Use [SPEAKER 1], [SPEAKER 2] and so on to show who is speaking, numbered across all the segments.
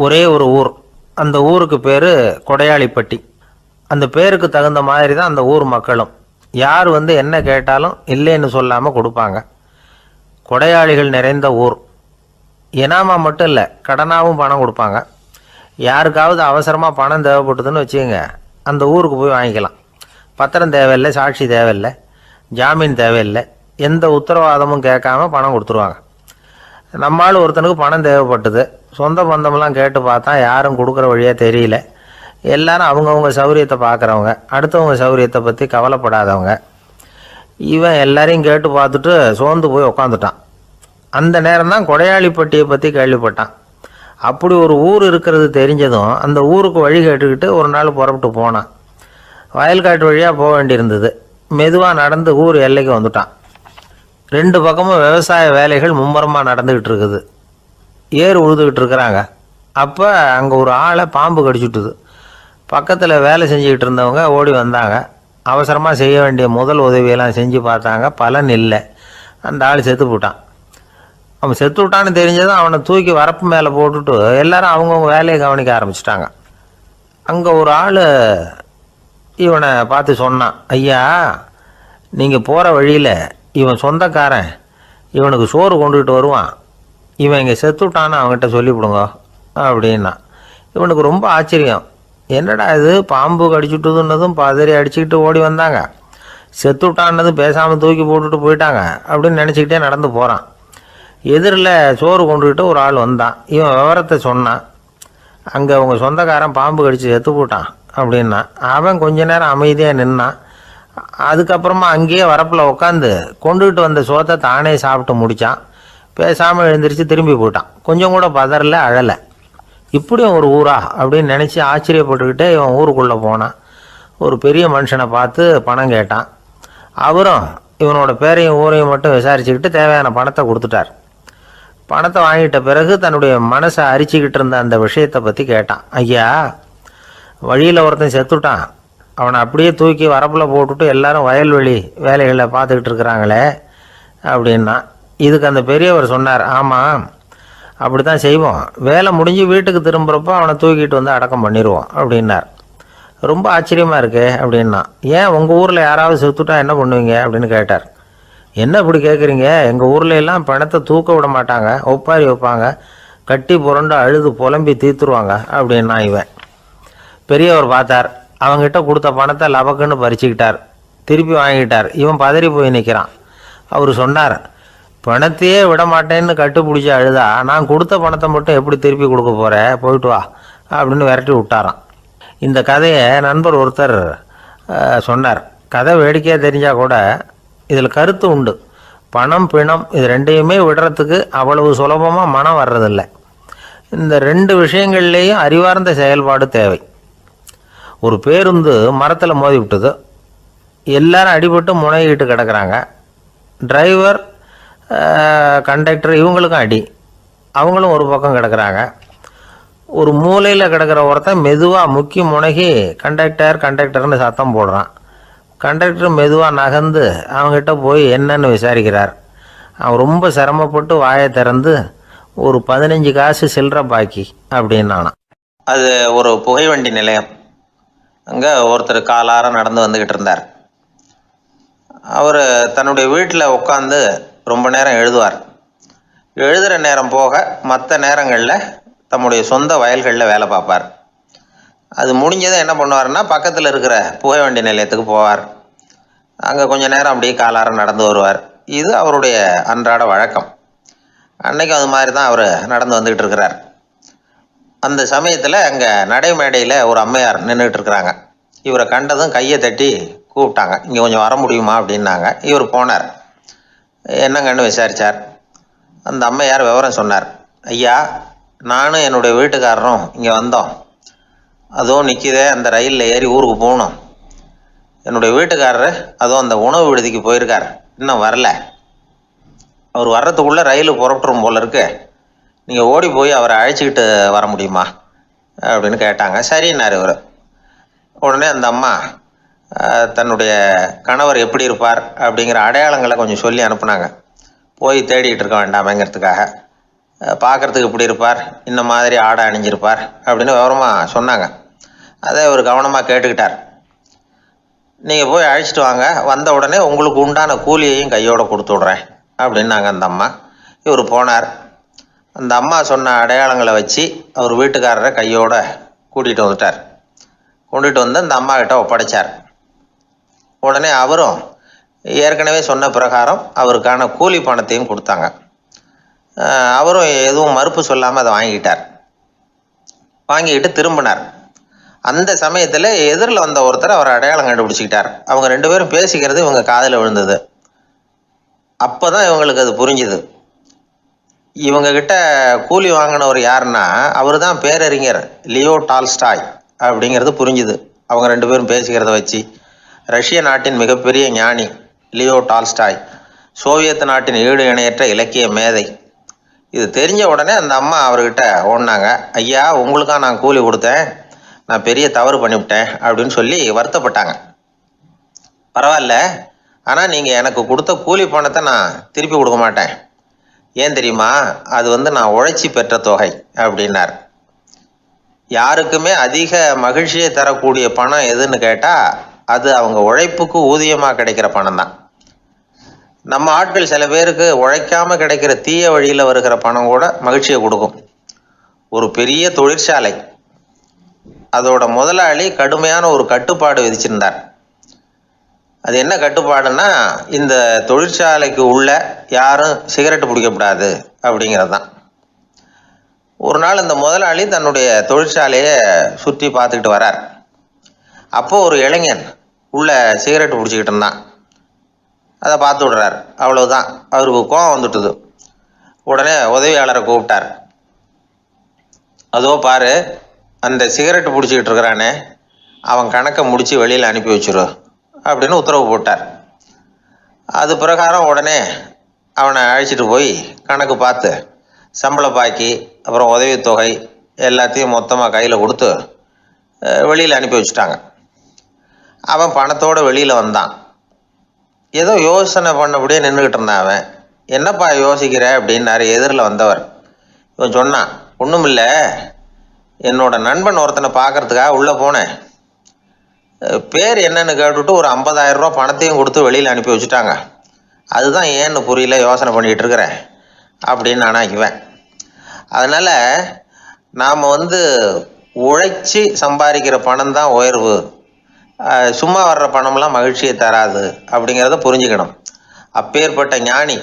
[SPEAKER 1] ஒரே ஒரு ஊர். அந்த ஊருக்கு பேர் கொடையாளிப்பட்டி. அந்த பேருக்கு தகுந்த மாதிரி தான் அந்த ஊர் மக்களும். யார் என்ன கேட்டாலும் இல்லைன்னு சொல்லாமல் கொடுப்பாங்க. கொடையாளிகள் நிறைந்த ஊர். இனாமா மட்டும் இல்லை, கடனாகவும் பணம் கொடுப்பாங்க. யாருக்காவது அவசரமாக பணம் தேவைப்பட்டதுன்னு வச்சுக்கோங்க, அந்த ஊருக்கு போய் வாங்கிக்கலாம். பத்திரம் தேவையில்லை, சாட்சி தேவையில்லை, ஜாமீன் தேவையில்லை, எந்த உத்தரவாதமும் கேட்காம பணம் கொடுத்துருவாங்க. நம்மால் ஒருத்தனுக்கு பணம் தேவைப்பட்டது. சொந்த பந்தமெல்லாம் கேட்டு பார்த்தா யாரும் கொடுக்குற வழியாக தெரியல. எல்லாரும் அவங்கவுங்க சௌரியத்தை பார்க்குறவங்க, அடுத்தவங்க சௌரியத்தை பற்றி கவலைப்படாதவங்க. இவன் எல்லாரையும் கேட்டு பார்த்துட்டு சோர்ந்து போய் உக்காந்துட்டான். அந்த நேரம் தான் கொடையாளிப்பட்டியை பற்றி கேள்விப்பட்டான். அப்படி ஒரு ஊர் இருக்கிறது தெரிஞ்சதும் அந்த ஊருக்கு வழி கேட்டுக்கிட்டு ஒரு நாள் புறப்பட்டு போனான். வயல்காட்டு வழியாக போக வேண்டியிருந்தது. மெதுவாக நடந்து ஊர் எல்லைக்கு வந்துட்டான். ரெண்டு பக்கமும் விவசாய வேலைகள் மும்முரமாக நடந்துக்கிட்டு இருக்குது. ஏர் உழுதுகிட்டு இருக்கிறாங்க. அப்போ அங்கே ஒரு ஆளை பாம்பு கடிச்சுட்டுது. பக்கத்தில் வேலை செஞ்சுக்கிட்டு இருந்தவங்க ஓடி வந்தாங்க. அவசரமாக செய்ய வேண்டிய முதல் உதவியெல்லாம் செஞ்சு பார்த்தாங்க. பலன் இல்லை. அந்த ஆள் செத்து போட்டான். அவன் செத்து விட்டான்னு தெரிஞ்சதும் அவனை தூக்கி வரப்பு மேலே போட்டுட்டு எல்லாரும் அவங்கவுங்க வேலையை கவனிக்க ஆரம்பிச்சிட்டாங்க. அங்கே ஒரு ஆள் இவனை பார்த்து சொன்னான், ஐயா, நீங்கள் போகிற வழியில் இவன் சொந்தக்காரன், இவனுக்கு சோறு கொண்டுகிட்டு வருவான், இவன் இங்கே செத்துட்டான்னு அவங்ககிட்ட சொல்லிவிடுங்க அப்படின்னா. இவனுக்கு ரொம்ப ஆச்சரியம். என்னடா இது, பாம்பு கடிச்சுட்டுதுன்னதும் பதறி அடிச்சுக்கிட்டு ஓடி வந்தாங்க, செத்துட்டான்னதும் பேசாமல் தூக்கி போட்டுட்டு போயிட்டாங்க அப்படின்னு நினச்சிக்கிட்டே நடந்து போகிறான். எதிரில் சோறு கொண்டுக்கிட்டு ஒரு ஆள் வந்தான். இவன் விவரத்தை சொன்னான். அங்கே அவங்க சொந்தக்காரன் பாம்பு கடிச்சு செத்து போட்டான் அப்படின்னா. அவன் கொஞ்ச நேரம் அமைதியாக நின்னான். அதுக்கப்புறமா அங்கேயே வரப்பில் உட்காந்து கொண்டுகிட்டு வந்த சோத்தை தானே சாப்பிட்டு முடித்தான். பேசாமல் எழுந்திரிச்சு திரும்பி போயிட்டான். கொஞ்சம் கூட பதறல, அழலை. இப்படியும் ஒரு ஊரா அப்படின்னு நினச்சி ஆச்சரியப்பட்டுக்கிட்டே இவன் ஊருக்குள்ளே போனான். ஒரு பெரிய மனுஷனை பார்த்து பணம் கேட்டான். அவரும் இவனோட பேரையும் ஊரையும் மட்டும் விசாரிச்சுக்கிட்டு தேவையான பணத்தை கொடுத்துட்டார். பணத்தை வாங்கிட்ட பிறகு தன்னுடைய மனசை அரிச்சிக்கிட்டு இருந்த அந்த விஷயத்தை பற்றி கேட்டான். ஐயா, வழியில் ஒருத்தன் செத்துட்டான், அவனை அப்படியே தூக்கி வரப்பில் போட்டுட்டு எல்லாரும் வயல்வெளி வேலைகளை பார்த்துக்கிட்டு இருக்கிறாங்களே அப்படின்னா. இதுக்கு அந்த பெரியவர் சொன்னார், ஆமாம், அப்படி தான் செய்வோம். வேலை முடிஞ்சு வீட்டுக்கு திரும்புகிறப்போ அவனை தூக்கிட்டு வந்து அடக்கம் பண்ணிடுவோம் அப்படின்னார். ரொம்ப ஆச்சரியமாக இருக்கே அப்படின்னா. ஏன் உங்கள் ஊரில் யாராவது செத்துட்டா என்ன பண்ணுவீங்க அப்படின்னு கேட்டார். என்ன இப்படி கேட்குறீங்க, எங்கள் ஊரில் எல்லாம் பணத்தை தூக்க விட மாட்டாங்க, ஒப்பாரி வைப்பாங்க, கட்டி புரண்டு அழுது புலம்பி தீர்த்துருவாங்க அப்படின்னா. இவன் பெரியவர் பார்த்தார். அவங்ககிட்ட கொடுத்த பணத்தை லபக்குன்னு பறிச்சுக்கிட்டார். திருப்பி வாங்கிட்டார். இவன் பதறி போய் நிற்கிறான். அவர் சொன்னார், பணத்தையே விட மாட்டேன்னு கட்டுப்பிடிச்சி அழுதா நான் கொடுத்த பணத்தை மட்டும் எப்படி திருப்பி கொடுக்க போகிறேன், போயிட்டு வா அப்படின்னு விரட்டி விட்டாரான். இந்த கதையை நண்பர் ஒருத்தர் சொன்னார். கதை வேடிக்கையாக தெரிஞ்சால் கூட இதில் கருத்து உண்டு. பணம் பிணம் இது ரெண்டையுமே விடுறதுக்கு அவ்வளவு சுலபமாக மனம் வர்றதில்லை. இந்த ரெண்டு விஷயங்கள்லேயும் அறிவார்ந்த செயல்பாடு தேவை. ஒரு பேருந்து மரத்தில் மோதி விட்டது. எல்லாரும் அடிபட்டு முனைகிட்டு கிடக்கிறாங்க. டிரைவர், கண்டக்டர் இவங்களுக்கும் அடி. அவங்களும் ஒரு பக்கம் கிடக்கிறாங்க. ஒரு மூலையில் கிடக்கிற ஒருத்தன் மெதுவாக முக்கி முனகி கண்டக்டர்னு சத்தம் போடுறான். கண்டக்டர் மெதுவாக நகர்ந்து அவங்ககிட்ட போய் என்னன்னு விசாரிக்கிறார். அவன் ரொம்ப சிரமப்பட்டு வாயை திறந்து ஒரு 15 காசு சில்லற பாக்கி அப்படின்னானான். அது ஒரு புகைவண்டி நிலையம். அங்கே ஒருத்தர் காலார நடந்து வந்துக்கிட்டு இருந்தார். அவர் தன்னுடைய வீட்டில் உட்காந்து ரொம்ப நேரம் எழுதுவார். எழுதுகிற நேரம் போக மற்ற நேரங்களில் தம்முடைய சொந்த வயல்களில் வேலை பார்ப்பார். அது முடிஞ்சதை என்ன பண்ணுவார்னா பக்கத்தில் இருக்கிற புகைவண்டி நிலையத்துக்கு போவார். அங்கே கொஞ்சம் நேரம் அப்படியே காலார நடந்து வருவார். இது அவருடைய அன்றாட வழக்கம். அன்னைக்கும் அது மாதிரி தான் அவர் நடந்து வந்துக்கிட்டு இருக்கிறார். அந்த சமயத்தில் அங்கே நடைமேடையில் ஒரு அம்மையார் நின்றுக்கிட்டு இருக்கிறாங்க. இவரை கண்டதும் கையை தட்டி கூப்பிட்டாங்க. இங்கே கொஞ்சம் வர முடியுமா அப்படின்னாங்க. இவர் போனார். என்னங்கன்னு விசாரித்தார். அந்த அம்மையார் விவரம் சொன்னார். ஐயா, நானும் என்னுடைய வீட்டுக்காரரும் இங்கே வந்தோம். அதுவும் நிற்கிதே, அந்த ரயிலில் ஏறி ஊருக்கு போகணும். என்னுடைய வீட்டுக்காரர் அதுவும் அந்த உணவு விடுதிக்கு போயிருக்கார், இன்னும் வரல. அவர் வர்றதுக்குள்ளே ரயில் புறப்பட்டுரும் போல இருக்கு. நீங்கள் ஓடி போய் அவரை அழைச்சிக்கிட்டு வர முடியுமா அப்படின்னு கேட்டாங்க. சரின்னார் இவர். உடனே அந்த அம்மா தன்னுடைய கணவர் எப்படி இருப்பார் அப்படிங்கிற அடையாளங்களை கொஞ்சம் சொல்லி அனுப்புனாங்க. போய் தேடிட்டு இருக்க வேண்டாமேங்கிறதுக்காக. பார்க்குறதுக்கு இப்படி இருப்பார், இந்த மாதிரி ஆடை அணிஞ்சிருப்பார் அப்படின்னு விவரமாக சொன்னாங்க. அதை அவர் கவனமாக கேட்டுக்கிட்டார். நீங்கள் போய் அழைச்சிட்டு வாங்க, வந்த உடனே உங்களுக்கு உண்டான கூலியையும் கையோடு கொடுத்து விட்றேன் அப்படின்னாங்க அந்த அம்மா. இவர் போனார். அந்த அம்மா சொன்ன அடையாளங்களை வச்சு அவர் வீட்டுக்காரரை கையோட கூட்டிகிட்டு வந்துட்டார். கொண்டுட்டு வந்து அந்த அம்மா கிட்ட ஒப்படைச்சார். உடனே அவரும் ஏற்கனவே சொன்ன பிரகாரம் அவருக்கான கூலி பணத்தையும் கொடுத்தாங்க. அவரும் எதுவும் மறுப்பு சொல்லாமல் அதை வாங்கிக்கிட்டார். வாங்கிக்கிட்டு திரும்பினார். அந்த சமயத்தில் எதிரில் வந்த ஒருத்தர் அவர் அடையாளம் கண்டுபிடிச்சிக்கிட்டார். அவங்க 2 பேரும் பேசிக்கிறது இவங்க காதில் விழுந்தது. அப்போ தான் இவங்களுக்கு அது புரிஞ்சுது. இவங்கக்கிட்ட கூலி வாங்கினவர் யாருன்னா அவர் தான் பேரறிஞர் லியோ டால்ஸ்டாய் அப்படிங்கிறது புரிஞ்சுது அவங்க 2 பேரும் பேசிக்கிறத வச்சு. ரஷ்ய நாட்டின் மிகப்பெரிய ஞானி லியோ டால்ஸ்டாய், சோவியத் நாட்டின் ஈடு இணையற்ற இலக்கிய மேதை. இது தெரிஞ்ச உடனே அந்த அம்மா அவர்கிட்ட ஓடினாங்க. ஐயா, உங்களுக்காக நான் கூலி கொடுத்தேன், நான் பெரிய தவறு பண்ணிவிட்டேன் அப்படின்னு சொல்லி வருத்தப்பட்டாங்க. பரவாயில்ல, ஆனால் நீங்கள் எனக்கு கொடுத்த கூலி பணத்தை நான் திருப்பி கொடுக்க மாட்டேன். ஏன் தெரியுமா? அது நான் உழைச்சி பெற்ற தொகை அப்படின்னார். யாருக்குமே அதிக மகிழ்ச்சியை தரக்கூடிய பணம் எதுன்னு கேட்டால் அது அவங்க உழைப்புக்கு ஊதியமாக கிடைக்கிற பணம் தான். நம்ம ஆட்கள் சில பேருக்கு உழைக்காமல் கிடைக்கிற தீய வழியில் வருகிற பணம் கூட மகிழ்ச்சியை கொடுக்கும். ஒரு பெரிய தொழிற்சாலை, அதோட முதலாளி கடுமையான ஒரு கட்டுப்பாடு விதிச்சிருந்தார். அது என்ன கட்டுப்பாடுன்னா, இந்த தொழிற்சாலைக்கு உள்ள யாரும் சிகரெட்டு பிடிக்கக்கூடாது அப்படிங்கிறது தான். ஒரு நாள் இந்த முதலாளி தன்னுடைய தொழிற்சாலையை சுற்றி பார்த்துக்கிட்டு வரார். அப்போது ஒரு இளைஞன் உள்ள சிகரெட்டு பிடிச்சிக்கிட்டு இருந்தான். அதை பார்த்து விடுறார். அவ்வளவுதான், அவருக்கு கோபம் வந்துட்டுது. உடனே உதவியாளரை கூப்பிட்டார். அதோ பாரு, அந்த சிகரெட்டு பிடிச்சிக்கிட்டு இருக்கிறானே, அவன் கணக்கை முடித்து வெளியில் அனுப்பி வச்சிரு அப்படின்னு உத்தரவு போட்டார். அது பிரகாரம் உடனே அவனை அழைச்சிட்டு போய் கணக்கு பார்த்து சம்பள பாக்கி அப்புறம் உதவித்தொகை எல்லாத்தையும் மொத்தமாக கையில் கொடுத்து வெளியில் அனுப்பி வச்சுட்டாங்க. அவன் பணத்தோடு வெளியில் வந்தான். ஏதோ யோசனை பண்ணபடியே நின்றுக்கிட்டு இருந்தான். அவன், என்னப்பா யோசிக்கிற அப்படின்னாரு எதிரில் வந்தவர். இவன் சொன்னான், ஒன்றும் இல்லை, என்னோட நண்பன் ஒருத்தனை பார்க்கறதுக்காக உள்ளே போனேன். பேர் என்னன்னு கேட்டுட்டு ஒரு 50,000 ரூபா பணத்தையும் கொடுத்து வெளியில் அனுப்பி வச்சுட்டாங்க. அதுதான் ஏன்னு புரியல, யோசனை பண்ணிகிட்டு இருக்கிறேன் அப்படின்னு நானாக்குவேன். அதனால் நாம் உழைச்சி சம்பாதிக்கிற பணம் தான் உயர்வு, சும்மா வர்ற பணம்லாம் மகிழ்ச்சியை தராது அப்படிங்கிறத புரிஞ்சுக்கணும். அப்பேற்பட்ட ஞானி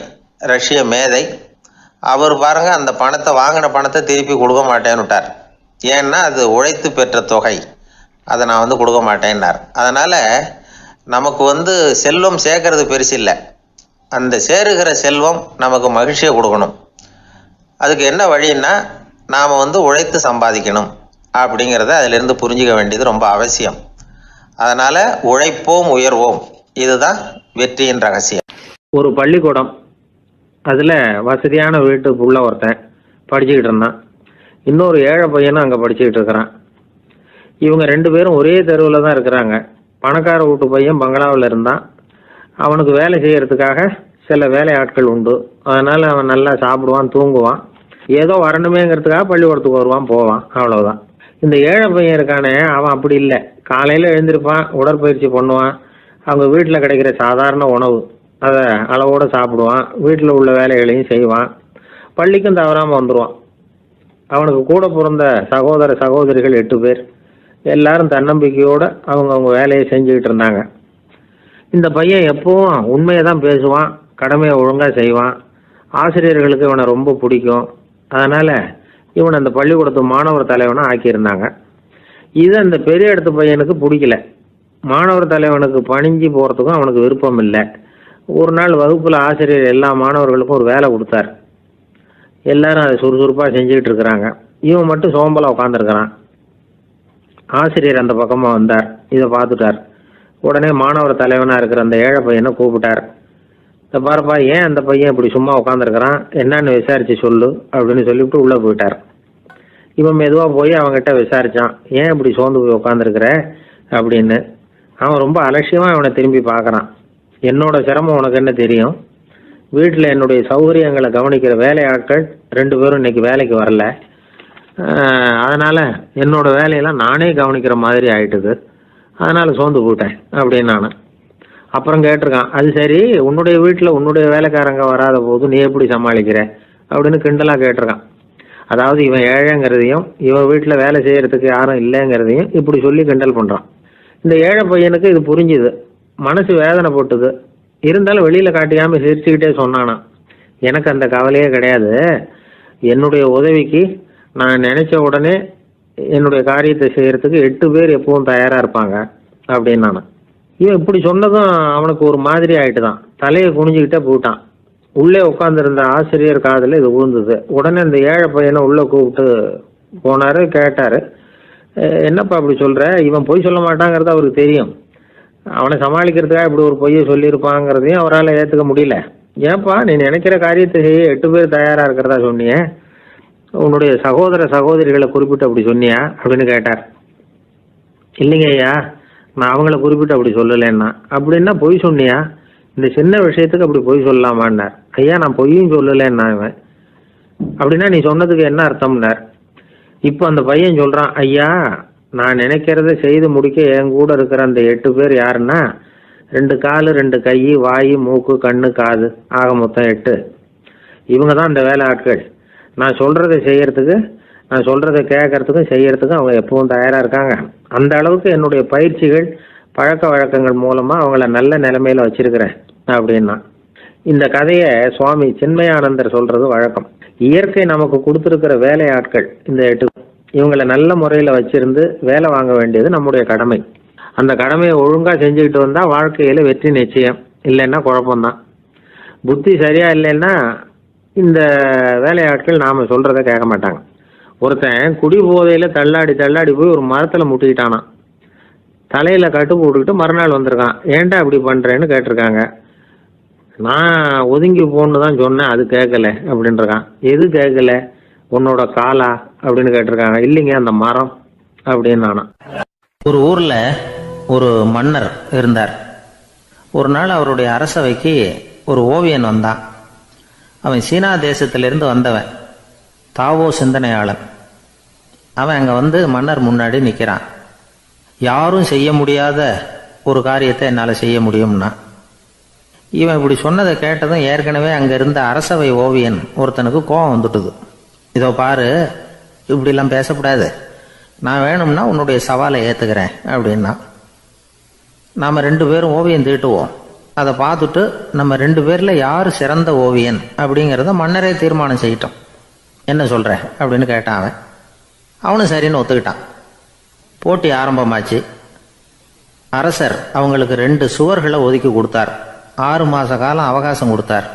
[SPEAKER 1] ரஷ்ய மேதை அவர் பாருங்க, அந்த பணத்தை வாங்கின பணத்தை திருப்பி கொடுக்க மாட்டேன்னு விட்டார். ஏன்னா அது உழைத்து பெற்ற தொகை, அதை நான் கொடுக்க மாட்டேன்னார். அதனால் நமக்கு செல்வம் சேர்க்கறது பெருசு இல்லை, அந்த சேருகிற செல்வம் நமக்கு மகிழ்ச்சியை கொடுக்கணும். அதுக்கு என்ன வழின்னா, நாம் உழைத்து சம்பாதிக்கணும் அப்படிங்கிறத அதிலிருந்து புரிஞ்சிக்க வேண்டியது ரொம்ப அவசியம். அதனால் உழைப்போம் உயர்வோம், இதுதான் வெற்றியின் ரகசியம். ஒரு பள்ளிக்கூடம், அதில் வசதியான வீட்டுக்குள்ள ஒருத்தன் படிச்சுக்கிட்டு இருந்தான். இன்னொரு ஏழை பையனும் அங்கே படிச்சுக்கிட்டு இருக்கிறான். இவங்க 2 பேரும் ஒரே தெருவில் தான் இருக்கிறாங்க. பணக்கார வீட்டு பையன் பங்களாவில் இருந்தான். அவனுக்கு வேலை செய்கிறதுக்காக சில வேலையாட்கள் உண்டு. அதனால் அவன் நல்லா சாப்பிடுவான், தூங்குவான், ஏதோ வரணுமேங்கிறதுக்காக பள்ளிக்கூடத்துக்கு வருவான், போவான், அவ்வளோதான். இந்த ஏழை பையன் இருக்கானே, அவன் அப்படி இல்லை. காலையில் எழுந்திருப்பான், உடற்பயிற்சி பண்ணுவான், அவங்க வீட்டில் கிடைக்கிற சாதாரண உணவு அதை அளவோடு சாப்பிடுவான், வீட்டில் உள்ள வேலைகளையும் செய்வான், பள்ளிக்கும் தவறாமல் வந்துடுவான். அவனுக்கு கூட பிறந்த சகோதர சகோதரிகள் 8 பேர். எல்லாரும் தன்னம்பிக்கையோடு அவங்கவுங்க வேலையை செஞ்சுக்கிட்டு இருந்தாங்க. இந்த பையன் எப்பவும் உண்மையை தான் பேசுவான், கடமையை ஒழுங்காக செய்வான். ஆசிரியர்களுக்கு இவனை ரொம்ப பிடிக்கும். அதனால் இவனை அந்த பள்ளிக்கூடத்து மாணவர் தலைவனாக ஆக்கியிருந்தாங்க. இது அந்த பெரிய இடத்து பையனுக்கு பிடிக்கல. மாணவர் தலைவனுக்கு பணிஞ்சு போகிறதுக்கும் அவனுக்கு விருப்பம் இல்லை. ஒரு நாள் வகுப்பில் ஆசிரியர் எல்லா மாணவர்களுக்கும் ஒரு வேலை கொடுத்தார். எல்லாரும் அதை சுறுசுறுப்பாக செஞ்சுக்கிட்டு இருக்கிறாங்க. இவன் மட்டும் சோம்பலாக உட்காந்துருக்கிறான். ஆசிரியர் அந்த பக்கமாக வந்தார், இதை பார்த்துட்டார். உடனே மாணவர் தலைவனாக இருக்கிற அந்த ஏழை பையனை கூப்பிட்டார். இந்த பாருப்பா, ஏன் அந்த பையன் இப்படி சும்மா உட்காந்துருக்கிறான், என்னன்னு விசாரித்து சொல்லு அப்படின்னு சொல்லிவிட்டு உள்ளே போயிட்டார். இவன் மெதுவாக போய் அவங்ககிட்ட விசாரித்தான், ஏன் இப்படி சோர்ந்து போய் உட்காந்துருக்கிற அப்படின்னு. அவன் ரொம்ப அலட்சியமாக இவனை திரும்பி பார்க்குறான். என்னோட சிரமம் உனக்கு என்ன தெரியும், வீட்டில் என்னுடைய சௌகரியங்களை கவனிக்கிற வேலையாட்கள் 2 பேரும் இன்னைக்கு வேலைக்கு வரல. அதனால் என்னோட வேலையெல்லாம் நானே கவனிக்கிற மாதிரி ஆயிட்டுது. அதனால் சோர்ந்து போட்டேன் அப்படின்னு நான். அப்புறம் கேட்டிருக்கான், அது சரி, உன்னுடைய வீட்டில் உன்னுடைய வேலைக்காரங்க வராத போது நீ எப்படி சமாளிக்கிற அப்படின்னு கிண்டலாக கேட்டிருக்கான். அதாவது இவன் ஏழைங்கிறதையும் இவன் வீட்டில் வேலை செய்யறதுக்கு யாரும் இல்லைங்கிறதையும் இப்படி சொல்லி கிண்டல் பண்ணுறான். இந்த ஏழை பையனுக்கு இது புரிஞ்சுது, மனசு வேதனை போட்டுது. இருந்தாலும் வெளியில் காட்டியாமல் சிரிச்சுக்கிட்டே சொன்னானா, எனக்கு அந்த கவலையே கிடையாது, என்னுடைய உதவிக்கு நான் நினைச்ச உடனே என்னுடைய காரியத்தை செய்யறதுக்கு 8 பேர் எப்பவும் தயாராக இருப்பாங்க அப்படின்னு நான். இவன் இப்படி சொன்னதும் அவனுக்கு ஒரு மாதிரி ஆயிட்டு தான், தலையை குனிஞ்சுக்கிட்டே போயிட்டான். உள்ளே உட்காந்துருந்த ஆசிரியர் காதில் இது விழுந்தது. உடனே இந்த ஏழை பையனை உள்ளே கூப்பிட்டு போனார், கேட்டார், என்னப்பா அப்படி சொல்கிற? இவன் பொய் சொல்ல மாட்டாங்கிறது அவருக்கு தெரியும், அவனை சமாளிக்கிறதுக்காக இப்படி ஒரு பொய்யை சொல்லியிருப்பாங்கிறதையும் அவரால் ஏற்றுக்க முடியல. ஏன்ப்பா நீ நினைக்கிற காரியத்தை செய்ய 8 பேர் தயாராக இருக்கிறதா சொன்னியே, உன்னுடைய சகோதர சகோதரிகளை குறிப்பிட்டு அப்படி சொன்னியா அப்படின்னு கேட்டார். இல்லைங்க ஐயா, நான் அவங்கள குறிப்பிட்டு அப்படி சொல்லலைன்னா. அப்படின்னா பொய் சொன்னியா? இந்த சின்ன விஷயத்துக்கு அப்படி பொய் சொல்லலாமான்னார். ஐயா நான் பொய்யும் சொல்லலைன்னா. இவன் அப்படின்னா நீ சொன்னதுக்கு என்ன அர்த்தம்னார். இப்போ அந்த பையன் சொல்கிறான், ஐயா நான் நினைக்கிறத செய்து முடிக்க என் கூட இருக்கிற அந்த 8 பேர் யாருன்னா 2 கால் 2 கை வாய் மூக்கு கண்ணு காது ஆக மொத்தம் 8. இவங்க தான் அந்த வேலை ஆட்கள். நான் சொல்கிறத செய்யறதுக்கு, நான் சொல்கிறத கேட்கறதுக்கும் செய்யறதுக்கும் அவங்க எப்பவும் தயாராக இருக்காங்க. அந்த அளவுக்கு என்னுடைய பயிற்சிகள் பழக்க வழக்கங்கள் மூலமாக அவங்கள நல்ல நிலைமையில் வச்சிருக்கிறேன் அப்படின்னா. இந்த கதையை சுவாமி சின்மயானந்தர் சொல்கிறது வழக்கம். இயற்கை நமக்கு கொடுத்துருக்கிற வேலையாட்கள் இந்த 8, இவங்களை நல்ல முறையில் வச்சிருந்து வேலை வாங்க வேண்டியது நம்முடைய கடமை. அந்த கடமையை ஒழுங்காக செஞ்சுக்கிட்டு வந்தால் வாழ்க்கையில் வெற்றி நிச்சயம், இல்லைன்னா குழப்பம்தான். புத்தி சரியா இல்லைன்னா இந்த வேலையாட்கள் நாம் சொல்கிறத கேட்க மாட்டாங்க. ஒருத்தன் குடி போதையில் தள்ளாடி தள்ளாடி போய் ஒரு மரத்தில் முட்டிக்கிட்டானான். தலையில் கட்டு போட்டுக்கிட்டு மறுநாள் வந்திருக்கான். ஏன்டா இப்படி பண்ணுறேன்னு கேட்டிருக்காங்க. நான் ஒதுங்கி போன்னு தான் சொன்னேன், அது கேட்கல அப்படின்றான். எது கேட்கல? உன்னோட காலா அப்படின்னு கேட்டிருக்காங்க. இல்லைங்க அந்த மரம் அப்படின்னு நானா.
[SPEAKER 2] ஒரு ஊரில் ஒரு மன்னர் இருந்தார். ஒரு நாள் அவருடைய அரசவைக்கு ஒரு ஓவியன் வந்தான். அவன் சீனா தேசத்திலிருந்து வந்தவன், தாவோ சிந்தனையாளன். அவன் அங்கே வந்து மன்னர் முன்னாடி நிற்கிறான். யாரும் செய்ய முடியாத ஒரு காரியத்தை என்னால் செய்ய முடியும்னா. இவன் இப்படி சொன்னதை கேட்டதும் ஏற்கனவே அங்கே இருந்த அரசவை ஓவியன் ஒருத்தனுக்கு கோபம் வந்துட்டுது. இதோ பாரு, இப்படிலாம் பேசக்கூடாது, நான் வேணும்னா உன்னுடைய சவாலை ஏற்றுக்கிறேன் அப்படின்னா. நாம் 2 பேரும் ஓவியம் தீட்டுவோம், அதை பார்த்துட்டு நம்ம 2 பேரில் யார் சிறந்த ஓவியன் அப்படிங்கிறத மன்னரே தீர்மானம் செய்யட்டும், என்ன சொல்கிற அப்படின்னு கேட்டான். அவனும் சரின்னு ஒத்துக்கிட்டான். போட்டி ஆரம்பமாச்சு. அரசர் அவங்களுக்கு 2 சுவர்களை ஒதுக்கி கொடுத்தார். 6 மாத காலம் அவகாசம் கொடுத்தார்.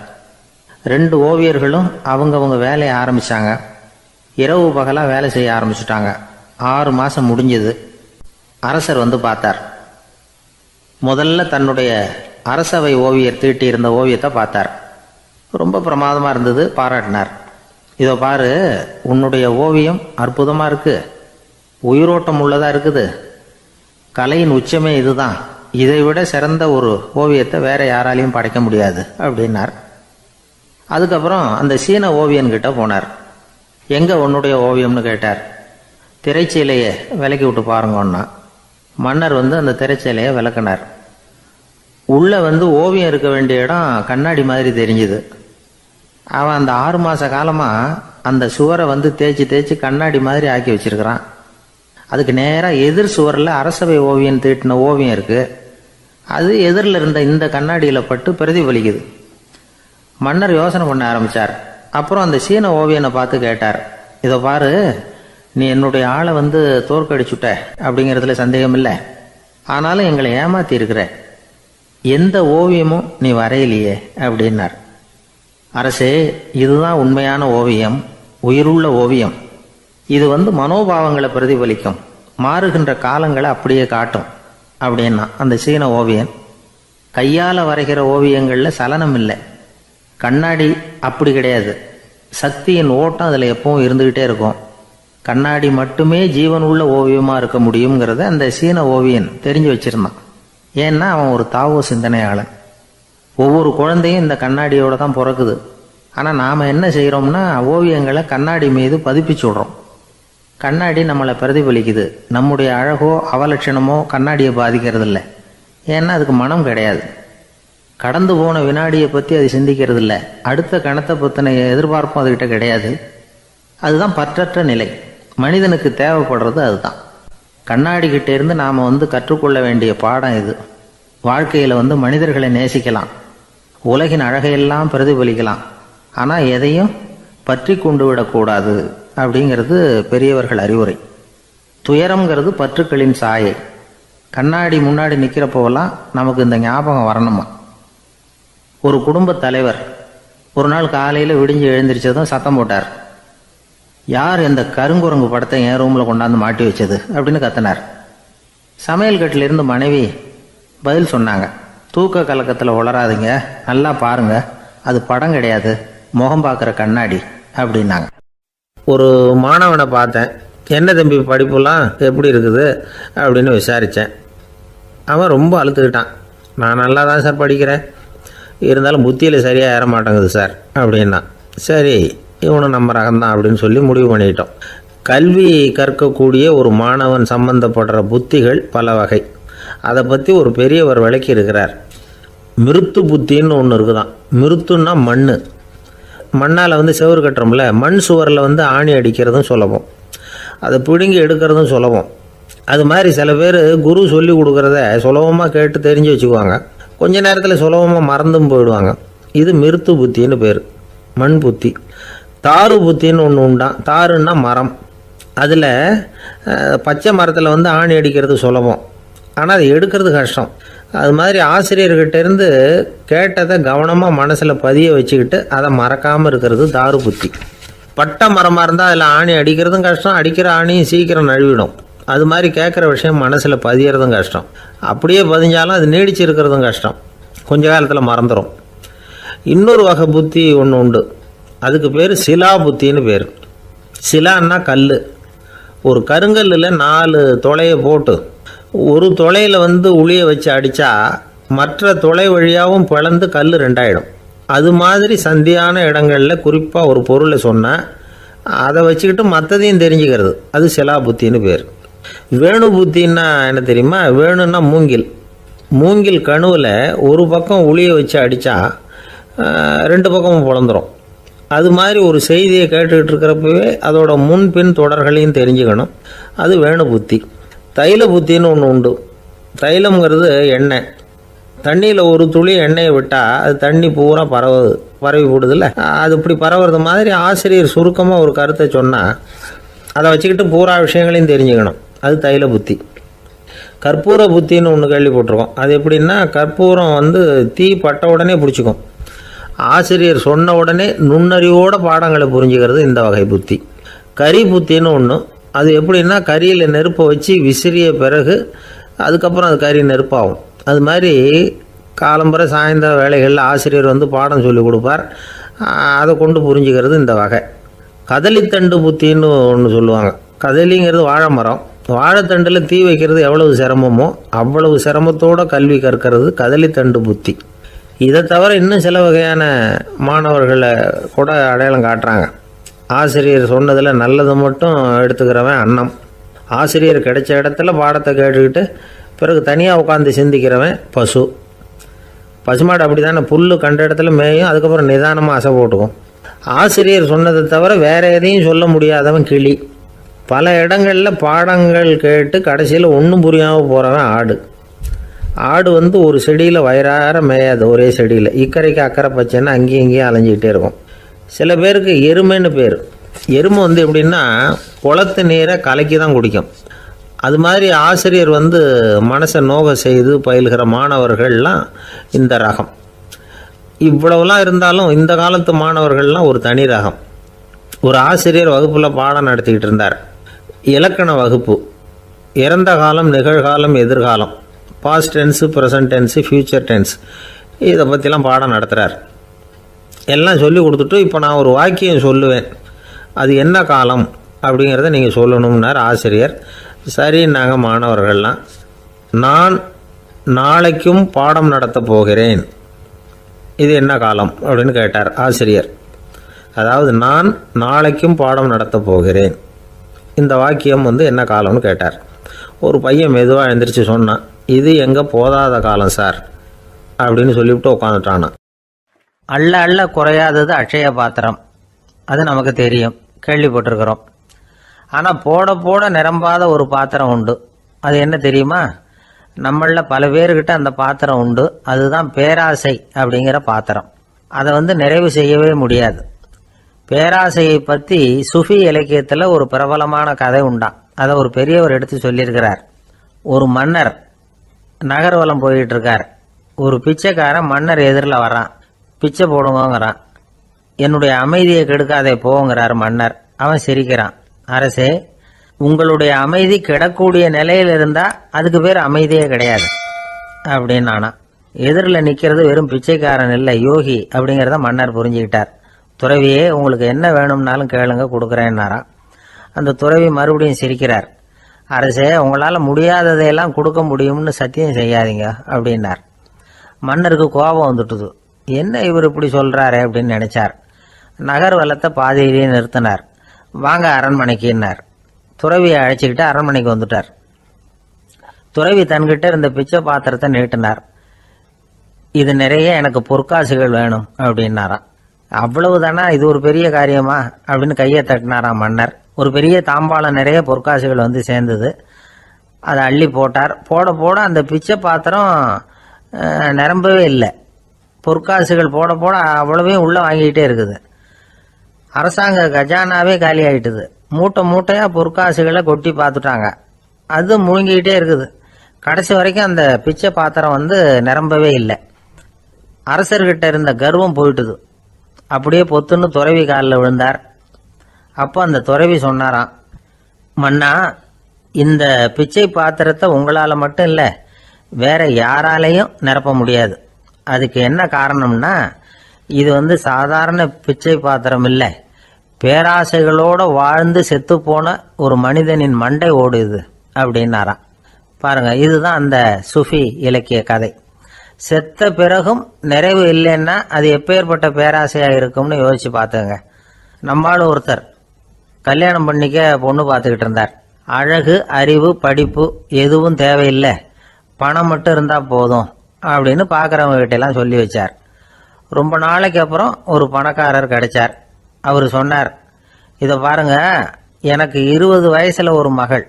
[SPEAKER 2] 2 ஓவியர்களும் அவங்கவுங்க வேலையை ஆரம்பித்தாங்க. இரவு பகலாக வேலை செய்ய ஆரம்பிச்சுட்டாங்க. 6 மாதம் முடிஞ்சது. அரசர் வந்து பார்த்தார். முதல்ல தன்னுடைய அரசவை ஓவியர் தீட்டி இருந்த ஓவியத்தை பார்த்தார். ரொம்ப பிரமாதமாக இருந்தது, பாராட்டினார். இதோ பாரு, உன்னுடைய ஓவியம் அற்புதமாக இருக்குது, உயிரோட்டம் உள்ளதாக இருக்குது, கலையின் உச்சமே இதுதான், இதை விட சிறந்த ஒரு ஓவியத்தை வேற யாராலையும் படைக்க முடியாது அப்படின்னார். அதுக்கப்புறம் அந்த சீன ஓவியன்கிட்ட போனார். எங்கே உன்னுடைய ஓவியம்னு கேட்டார். திரைச்சீலையை விலக்கி விட்டு பாருங்கன்னா. மன்னர் வந்து அந்த திரைச்சீலையை விளக்குனார். உள்ளே வந்து ஓவியம் இருக்க வேண்டிய இடம் கண்ணாடி மாதிரி தெரிஞ்சுது. அவன் அந்த 6 மாத காலமாக அந்த சுவரை வந்து தேய்ச்சி தேய்ச்சி கண்ணாடி மாதிரி ஆக்கி வச்சிருக்கிறான். அதுக்கு நேராக எதிர் சுவரில் அரசவை ஓவியம் தீட்டின ஓவியம் இருக்குது. அது எதிரில் இருந்த இந்த கண்ணாடியில் பட்டு பிரதிபலிக்குது. மன்னர் யோசனை பண்ண ஆரம்பித்தார். அப்புறம் அந்த சீன ஓவியனை பார்த்து கேட்டார், இதை பாரு, நீ என்னுடைய ஆளை வந்து தோற்கடிச்சுட்ட அப்படிங்கிறதுல சந்தேகம் இல்லை, ஆனாலும் எங்களை ஏமாத்தி இருக்கிற, எந்த ஓவியமும் நீ வரையிலையே அப்படின்னார். அரசே, இதுதான் உண்மையான ஓவியம், உயிருள்ள ஓவியம். இது வந்து மனோபாவங்களை பிரதிபலிக்கும், மாறுகின்ற காலங்களை அப்படியே காட்டும் அப்படின்னா அந்த சீன ஓவியன். கையால் வரைகிற ஓவியங்களில் சலனம் இல்லை, கண்ணாடி அப்படி கிடையாது, சக்தியின் ஓட்டம் அதில் எப்பவும் இருந்துக்கிட்டே இருக்கும். கண்ணாடி மட்டுமே ஜீவன் உள்ள ஓவியமாக இருக்க முடியுங்கிறத அந்த சீன ஓவியன் தெரிஞ்சு வச்சிருந்தான். ஏன்னா அவன் ஒரு தாவோ சிந்தனையாளன். ஒவ்வொரு குழந்தையும் இந்த கண்ணாடியோட தான் பிறக்குது. ஆனால் நாம் என்ன செய்கிறோம்னா ஓவியங்களை கண்ணாடி மீது பதிப்பிச்சு விடுறோம். கண்ணாடி நம்மளை பிரதிபலிக்குது. நம்முடைய அழகோ அவலட்சணமோ கண்ணாடியை பாதிக்கிறது இல்லை. ஏன்னா அதுக்கு மனம் கிடையாது. கடந்து போன வினாடியை பற்றி அது சிந்திக்கிறது இல்லை. அடுத்த கணத்தை பற்றின எதிர்பார்ப்பும் அதுகிட்ட கிடையாது. அதுதான் பற்றற்ற நிலை. மனிதனுக்கு தேவைப்படுறது அதுதான். கண்ணாடி கிட்ட இருந்து நாம் கற்றுக்கொள்ள வேண்டிய பாடம் இது. வாழ்க்கையில் மனிதர்களை நேசிக்கலாம், உலகின் அழகையெல்லாம் பிரதிபலிக்கலாம், ஆனால் எதையும் பற்றி கொண்டு விடக்கூடாது அப்படிங்கிறது பெரியவர்கள் அறிவுரை. துயரம்ங்கிறது பற்றுக்களின் சாயை. கண்ணாடி முன்னாடி நிற்கிறப்போவெல்லாம் நமக்கு இந்த ஞாபகம் வரணுமா. ஒரு குடும்ப தலைவர் ஒரு நாள் காலையில் விடிஞ்சு எழுந்திரிச்சதும் சத்தம் போட்டார். யார் இந்த கருங்குரங்கு படத்தை என் ரூமில் கொண்டாந்து மாட்டி வச்சது அப்படின்னு கத்தினார். சமையல் கட்டிலிருந்து மனைவி பதில் சொன்னாங்க. தூக்க கலக்கத்தில் உளராதிங்க, நல்லா பாருங்க, அது படம் கிடையாது, முகம் பார்க்குற கண்ணாடி அப்படின்னாங்க.
[SPEAKER 1] ஒரு மாணவனை பார்த்தேன். என்ன தம்பி படிப்புலாம் எப்படி இருக்குது அப்படின்னு விசாரித்தேன். அவன் ரொம்ப அழுத்துக்கிட்டான். நான் நல்லா தான் சார் படிக்கிறேன், இருந்தாலும் புத்தியில் சரியாக ஏற மாட்டேங்குது சார் அப்படின்னா. சரி, இவனும் நம்ம ரகம்தான் அப்படின்னு சொல்லி முடிவு பண்ணிட்டோம். கல்வி கற்கக்கூடிய ஒரு மாணவன் சம்பந்தப்படுற புத்திகள் பல வகை. அதை பற்றி ஒரு பெரியவர் விளக்கி இருக்கிறார். மிருத்து புத்தின்னு ஒன்று இருக்குதான். மிருத்துன்னா மண். மண்ணால் செவுறு கட்டுறோம்ல, மண் சுவரில் ஆணி அடிக்கிறதும் சுலபம், அதை பிடுங்கி எடுக்கிறதும் சுலபம். அது மாதிரி சில பேர் குரு சொல்லி கொடுக்குறத சுலபமாக கேட்டு தெரிஞ்சு வச்சுக்குவாங்க, கொஞ்ச நேரத்தில் சுலபமாக மறந்தும் போயிடுவாங்க. இது மிருத்து புத்தின்னு பேர், மண் புத்தி. தாரு புத்தின்னு ஒன்று உண்டான். தாருன்னா மரம். அதில் பச்சை மரத்தில் ஆணி அடிக்கிறது சுலபம், ஆனால் அது எடுக்கிறது கஷ்டம். அது மாதிரி ஆசிரியர்கிட்ட இருந்து கேட்டதை கவனமாக மனசில் பதிய வச்சுக்கிட்டு அதை மறக்காமல் இருக்கிறது தாரு புத்தி. பட்டை மரமாக இருந்தால் அதில் ஆணி அடிக்கிறதும் கஷ்டம், அடிக்கிற ஆணியும் சீக்கிரம் நழுவிடும். அது மாதிரி கேட்குற விஷயம் மனசில் பதியறதும் கஷ்டம். அப்படியே பதிஞ்சாலும் அது நீடிச்சு இருக்கிறதும் கஷ்டம், கொஞ்ச காலத்தில் மறந்துடும். இன்னொரு வகை புத்தி ஒன்று உண்டு, அதுக்கு பேர் சிலா புத்தின்னு பேர். சிலான்னா கல். ஒரு கருங்கல்லில் 4 துளையை போட்டு ஒரு துளையில் உளியை வச்சு அடித்தா மற்ற துளை வழியாகவும் பிளந்து கல் 2 ஆகிடும். அது மாதிரி சந்தியான இடங்களில் குறிப்பாக ஒரு பொருளை சொன்னால் அதை வச்சுக்கிட்டு மற்றதையும் தெரிஞ்சுக்கிறது, அது சிலா புத்தின்னு பேர். வேணு புத்தின்னா என்ன தெரியுமா? வேணுன்னா மூங்கில். மூங்கில் கணுவில் ஒரு பக்கம் உளியை வச்சு அடித்தா 2 பக்கமும் பிளந்துடும். அது மாதிரி ஒரு செய்தியை கேட்டுக்கிட்டு இருக்கிறப்பவே அதோட முன்பின் தொடர்களையும் தெரிஞ்சுக்கணும், அது வேணு புத்தி. தைல புத்தின்னு ஒன்று உண்டு. தைலம்ங்கிறது எண்ணெய். தண்ணியில் ஒரு துளி எண்ணெயை விட்டால் அது தண்ணி பூரா பரவி போடுதில்ல, அது இப்படி பரவுறது மாதிரி ஆசிரியர் சுருக்கமாக ஒரு கருத்தை சொன்னால் அதை வச்சுக்கிட்டு பூரா விஷயங்களையும் தெரிஞ்சுக்கணும், அது தைல புத்தி. கற்பூர புத்தின்னு ஒன்று கேள்விப்பட்டிருக்கோம். அது எப்படின்னா, கற்பூரம் தீ பட்ட உடனே பிடிச்சிக்கும். ஆசிரியர் சொன்ன உடனே நுண்ணறிவோட பாடங்களை புரிஞ்சுக்கிறது இந்த வகை புத்தி. கரி புத்தின்னு ஒன்று. அது எப்படின்னா, கரியில் நெருப்பை வச்சு விசிறிய பிறகு அதுக்கப்புறம் அது கறி நெருப்பாகும். அது மாதிரி காலம்பரை சாயந்தர வேலைகளில் ஆசிரியர் பாடம் சொல்லி கொடுப்பார், அதை கொண்டு புரிஞ்சுக்கிறது இந்த வகை. கதலித்தண்டு புத்தின்னு ஒன்று சொல்லுவாங்க. கதலிங்கிறது வாழை மரம். வாழைத்தண்டில் தீ வைக்கிறது எவ்வளவு சிரமமோ அவ்வளவு சிரமத்தோடு கல்வி கற்கிறது கதலித்தண்டு புத்தி. இதை தவிர இன்னும் சில வகையான மாணவர்களை கூட அடையாளம் காட்டுறாங்க. ஆசிரியர் சொன்னதில் நல்லதை மட்டும் எடுத்துக்கிறவன் அன்னம். ஆசிரியர் கிடைச்ச இடத்துல பாடத்தை கேட்டுக்கிட்டு பிறகு தனியாக உட்காந்து சிந்திக்கிறவன் பசு. பசுமாடு அப்படி தானே, புல் கண்ட இடத்துல மேயும், அதுக்கப்புறம் நிதானமாக அசை போட்டுக்கும். ஆசிரியர் சொன்னதை தவிர வேறு எதையும் சொல்ல முடியாதவன் கிளி. பல இடங்களில் பாடங்கள் கேட்டு கடைசியில் ஒன்றும் புரியாமல் போகிறவன் ஆடு. ஆடு ஒரு செடியில் வயிறார மேயாது, ஒரே செடியில். இக்கரைக்கு அக்கறை பச்சைன்னா அங்கேயும் இங்கேயும் அலைஞ்சிக்கிட்டே இருக்கும். சில பேருக்கு எருமைன்னு பேர். எருமை எப்படின்னா, குளத்து நீரை கலக்கி தான் குடிக்கும். அது மாதிரி ஆசிரியர் மனசை நோக செய்து பயில்கிற மாணவர்கள்லாம் இந்த ரகம். இவ்வளவுலாம் இருந்தாலும் இந்த காலத்து மாணவர்கள்லாம் ஒரு தனி ரகம். ஒரு ஆசிரியர் வகுப்பில் பாடம் நடத்திக்கிட்டு இருந்தார். இலக்கண வகுப்பு. இறந்த காலம், நிகழ்காலம், எதிர்காலம், past tense, present tense, future tense, இதை பற்றிலாம் பாடம் நடத்துகிறார். எல்லாம் சொல்லி கொடுத்துட்டு இப்போ நான் ஒரு வாக்கியம் சொல்லுவேன், அது என்ன காலம் அப்படிங்கிறத நீங்கள் சொல்லணும்னார் ஆசிரியர். சரி, நாங்கள் மாணவர்கள்லாம், நான் நாளைக்கும் பாடம் நடத்த போகிறேன் இது என்ன காலம் அப்படின்னு கேட்டார் ஆசிரியர். அதாவது நான் நாளைக்கும் பாடம் நடத்தப் போகிறேன். இந்த வாக்கியம் என்ன காலம்னு கேட்டார். ஒரு பையன் மெதுவாக எழுந்திரிச்சு சொன்னான், இது எங்கே போதாத காலம் சார் அப்படின்னு சொல்லிவிட்டு உட்காந்துட்டானா.
[SPEAKER 2] அள்ள அள்ள குறையாதது அட்சய பாத்திரம், அது நமக்கு தெரியும், கேள்விப்பட்டிருக்கிறோம். ஆனால் போட போட நிரம்பாத ஒரு பாத்திரம் உண்டு. அது என்ன தெரியுமா? நம்மளில் பல பேர்கிட்ட அந்த பாத்திரம் உண்டு. அதுதான் பேராசை அப்படிங்கிற பாத்திரம். அதை நிறைவு செய்யவே முடியாது. பேராசையை பற்றி சுஃபி இலக்கியத்தில் ஒரு பிரபலமான கதை உண்டாம். அதை ஒரு பெரியவர் எடுத்து சொல்லியிருக்கிறார். ஒரு மன்னர் நகர்வலம் போயிட்டு இருக்கார். ஒரு பிச்சைக்காரன் மன்னர் எதிரில் வரான். பிச்சை போடுங்கிறான். என்னுடைய அமைதியை கெடுக்காதே போங்கிறார் மன்னர். அவன் சிரிக்கிறான். அரசே, உங்களுடைய அமைதி கிடக்கூடிய நிலையில் இருந்தால் அதுக்கு பேர் அமைதியே கிடையாது அப்படின்னு நானா. எதிரில் நிற்கிறது வெறும் பிச்சைக்காரன் இல்லை, யோகி அப்படிங்கிறத மன்னர் புரிஞ்சுக்கிட்டார். துறவியே, உங்களுக்கு என்ன வேணும்னாலும் கேளுங்க, கொடுக்குறேன்னாராம். அந்த துறவி மறுபடியும் சிரிக்கிறார். அரசே, உங்களால் முடியாததையெல்லாம் கொடுக்க முடியும்னு சத்தியம் செய்யாதீங்க அப்படின்னார். மன்னருக்கு கோபம் வந்துட்டுது. என்ன இவர் இப்படி சொல்கிறாரு அப்படின்னு நினைச்சார். நகர் வளத்தை பாதியிலேயே நிறுத்தினார். வாங்க அரண்மனைக்குன்னார். துறவியை அழைச்சிக்கிட்டு அரண்மனைக்கு வந்துட்டார். துறவி தன்கிட்ட இருந்த பிச்சை பாத்திரத்தை நீட்டினார். இது நிறைய எனக்கு பொற்காசுகள் வேணும் அப்படின்னாராம். அவ்வளவுதானா, இது ஒரு பெரிய காரியமா அப்படின்னு கையை தட்டினாராம் மன்னர். ஒரு பெரிய தாம்பாளம் நிறைய பொற்காசுகள் சேர்ந்தது. அதை அள்ளி போட்டார். போட போட அந்த பிச்சை பாத்திரம் நிரம்பவே இல்லை. பொற்காசுகள் போட போட அவ்வளவையும் உள்ளே வாங்கிக்கிட்டே இருக்குது. அரசாங்க கஜானாவே காலி ஆகிட்டுது. மூட்டை மூட்டையாக பொற்காசுகளை கொட்டி பார்த்துட்டாங்க. அது முழுங்கிக்கிட்டே இருக்குது. கடைசி வரைக்கும் அந்த பிச்சை பாத்திரம் நிரம்பவே இல்லை. அரசர்கிட்ட இருந்த கர்வம் போயிட்டுது. அப்படியே பொத்துன்னு துறவி காலில் விழுந்தார். அப்போ அந்த துறவி சொன்னாராம், மன்னா, இந்த பிச்சை பாத்திரத்தை உங்களால் மட்டும் இல்லை, வேற யாராலையும் நிரப்ப முடியாது. அதுக்கு என்ன காரணம்னா, இது சாதாரண பிச்சை பாத்திரம் இல்லை, பேராசைகளோட வாழ்ந்து செத்துப்போன ஒரு மனிதனின் மண்டை ஓடுது அப்படின்னாராம். பாருங்க, இதுதான் அந்த சுஃபி இலக்கிய கதை. செத்த பிறகும் நிறைவு இல்லைன்னா அது எப்பேற்பட்ட பேராசையாக இருக்கும்னு யோசிச்சு பார்த்துங்க. நம்மளும் ஒருத்தர் கல்யாணம் பண்ணிக்க பொண்ணு பார்த்துக்கிட்டு இருந்தார். அழகு, அறிவு, படிப்பு எதுவும் தேவையில்லை, பணம் மட்டும் இருந்தால் போதும் அப்படின்னு பார்க்குறவங்க கிட்டெல்லாம் சொல்லி வச்சார். ரொம்ப நாளைக்கு அப்புறம் ஒரு பணக்காரர் கிடைச்சார். அவர் சொன்னார், இதை பாருங்க, எனக்கு 20 வயசில் ஒரு மகள்,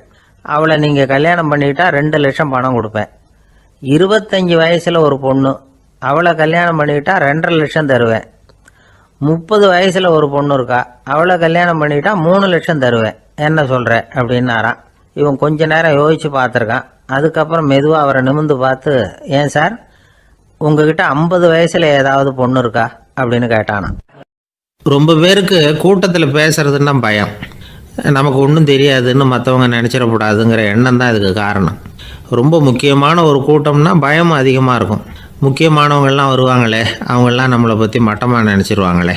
[SPEAKER 2] அவளை நீங்கள் கல்யாணம் பண்ணிக்கிட்டா 2 லட்சம் பணம் கொடுப்பேன். 25 வயசில் ஒரு பொண்ணு, அவளை கல்யாணம் பண்ணிக்கிட்டா 2.5 லட்சம் தருவேன். 30 வயசில் ஒரு பொண்ணு இருக்கா, அவளை கல்யாணம் பண்ணிக்கிட்டா 3 லட்சம் தருவேன். என்ன சொல்கிற அப்படின்னாராம். இவன் கொஞ்ச நேரம் யோசிச்சு பார்த்துருக்கான். அதுக்கப்புறம் மெதுவாக அவரை நிமிர்ந்து பார்த்து, ஏன் சார், உங்ககிட்ட 50 வயசில் ஏதாவது பொண்ணு இருக்கா அப்படின்னு கேட்டானா.
[SPEAKER 1] ரொம்ப பேருக்கு கூட்டத்தில் பேசுறதுன்னா பயம். நமக்கு ஒன்றும் தெரியாதுன்னு மற்றவங்க நினச்சிடக்கூடாதுங்கிற எண்ணம் தான் இதுக்கு காரணம். ரொம்ப முக்கியமான ஒரு கூட்டம்னா பயம் அதிகமாக இருக்கும். முக்கியமானவங்கள்லாம் வருவாங்களே, அவங்களாம் நம்மளை பற்றி மட்டமாக நினச்சிருவாங்களே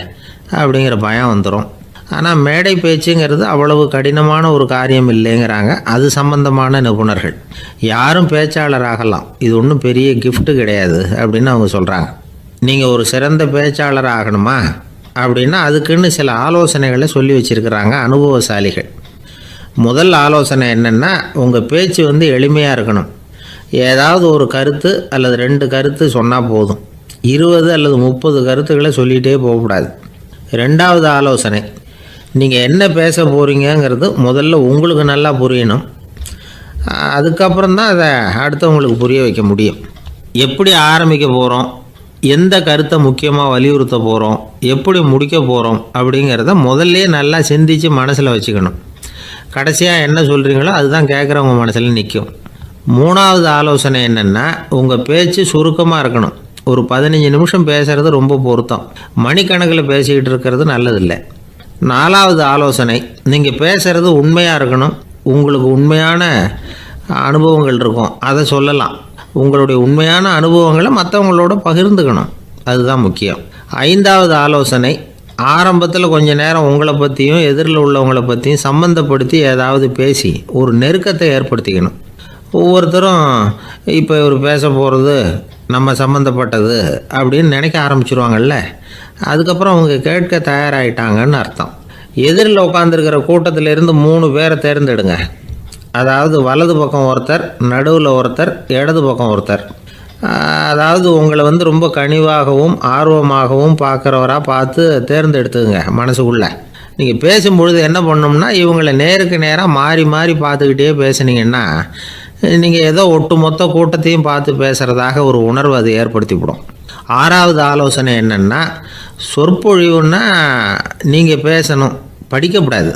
[SPEAKER 1] அப்படிங்கிற பயம் வந்துடும். ஆனால் மேடை பேச்சுங்கிறது அவ்வளவு கடினமான ஒரு காரியம் இல்லைங்கிறாங்க அது சம்பந்தமான நிபுணர்கள். யாரும் பேச்சாளர் ஆகலாம், இது ஒன்றும் பெரிய கிஃப்ட்டு கிடையாது அப்படின்னு அவங்க சொல்கிறாங்க. நீங்கள் ஒரு சிறந்த பேச்சாளர் ஆகணுமா அப்படின்னா அதுக்குன்னு சில ஆலோசனைகளை சொல்லி வச்சுருக்கிறாங்க அனுபவசாலிகள். முதல் ஆலோசனை என்னென்னா, உங்கள் பேச்சு எளிமையாக இருக்கணும். ஏதாவது ஒரு கருத்து அல்லது 2 கருத்து சொன்னால் போதும். 20 அல்லது 30 கருத்துக்களை சொல்லிகிட்டே போகக்கூடாது. ரெண்டாவது ஆலோசனை, நீங்கள் என்ன பேச போகிறீங்கிறது முதல்ல உங்களுக்கு நல்லா புரியணும். அதுக்கப்புறம் தான் அதை அடுத்தவங்களுக்கு புரிய வைக்க முடியும். எப்படி ஆரம்பிக்க போகிறோம், எந்த கருத்தை முக்கியமாக வலியுறுத்த போகிறோம், எப்படி முடிக்க போகிறோம் அப்படிங்கிறத முதல்ல நல்லா சிந்தித்து மனசில் வச்சுக்கணும். கடைசியாக என்ன சொல்கிறீங்களோ அதுதான் கேட்குறவங்க மனசில் நிற்கும். மூணாவது ஆலோசனை என்னென்னா, உங்கள் பேச்சு சுருக்கமாக இருக்கணும். ஒரு 15 நிமிஷம் பேசுகிறது ரொம்ப பொருத்தம். மணிக்கணக்கில் பேசிக்கிட்டு இருக்கிறது நல்லதில்லை. நாலாவது ஆலோசனை, நீங்கள் பேசுகிறது உண்மையாக இருக்கணும். உங்களுக்கு உண்மையான அனுபவங்கள் இருக்கும், அதை சொல்லலாம். உங்களுடைய உண்மையான அனுபவங்களை மற்றவங்களோட பகிர்ந்துக்கணும், அதுதான் முக்கியம். ஐந்தாவது ஆலோசனை, ஆரம்பத்தில் கொஞ்ச நேரம் உங்களை பற்றியும் எதிரில் உள்ளவங்களை பற்றியும் சம்மந்தப்படுத்தி ஏதாவது பேசி ஒரு நெருக்கத்தை ஏற்படுத்திக்கணும். ஒவ்வொருத்தரும் இப்போ இவர் பேச போகிறது நம்ம சம்மந்தப்பட்டது அப்படின்னு நினைக்க ஆரம்பிச்சிருவாங்கல்ல, அதுக்கப்புறம் அவங்க கேட்க தயாராகிட்டாங்கன்னு அர்த்தம். எதிரில் உட்காந்துருக்கிற கூட்டத்திலிருந்து 3 பேரை தேர்ந்தெடுங்க. அதாவது வலது பக்கம் ஒருத்தர், நடுவில் ஒருத்தர், இடது பக்கம் ஒருத்தர். அதாவது உங்களை ரொம்ப கனிவாகவும் ஆர்வமாகவும் பார்க்குறவராக பார்த்து தேர்ந்தெடுத்துங்க. மனசுக்குள்ளே நீங்கள் பேசும்பொழுது என்ன பண்ணணும்னா, இவங்களை நேருக்கு நேராக மாறி மாறி பார்த்துக்கிட்டே பேசுனீங்கன்னா நீங்கள் ஏதோ ஒட்டுமொத்த கூட்டத்தையும் பார்த்து பேசுகிறதாக ஒரு உணர்வு அது ஏற்படுத்திவிடும். 6வது ஆலோசனை என்னென்னா, சொற்பொழிவுன்னா நீங்கள் பேசணும், படிக்கக்கூடாது.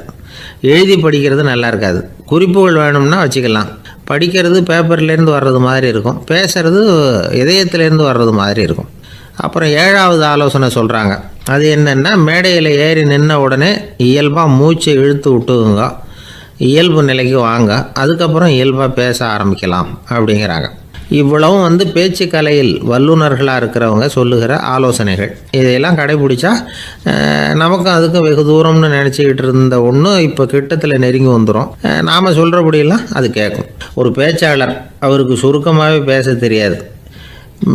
[SPEAKER 1] எழுதி படிக்கிறது நல்லா இருக்காது. குறிப்புகள் வேணும்னா வச்சுக்கலாம். படிக்கிறது பேப்பர்லேருந்து வர்றது மாதிரி இருக்கும், பேசுகிறது இதயத்திலேருந்து வர்றது மாதிரி இருக்கும். அப்புறம் 7வது ஆலோசனை சொல்கிறாங்க. அது என்னென்னா, மேடையில் ஏறி நின்ன உடனே இயல்பாக மூச்சை இழுத்து விட்டுங்க, இயல்பு நிலைக்கு வாங்க, அதுக்கப்புறம் இயல்பாக பேச ஆரம்பிக்கலாம் அப்படிங்கிறாங்க. இவ்வளவும் பேச்சு கலையில் வல்லுநர்களாக இருக்கிறவங்க சொல்லுகிற ஆலோசனைகள். இதையெல்லாம் கடைபிடிச்சா நமக்கும் அதுக்கும் வெகு தூரம்னு நினச்சிக்கிட்டு இருந்த ஒன்று இப்போ கிட்டத்தில் நெருங்கி வந்துடும். நாம் சொல்கிறபடியெல்லாம் அது கேட்கும். ஒரு பேச்சாளர், அவருக்கு சுருக்கமாகவே பேச தெரியாது.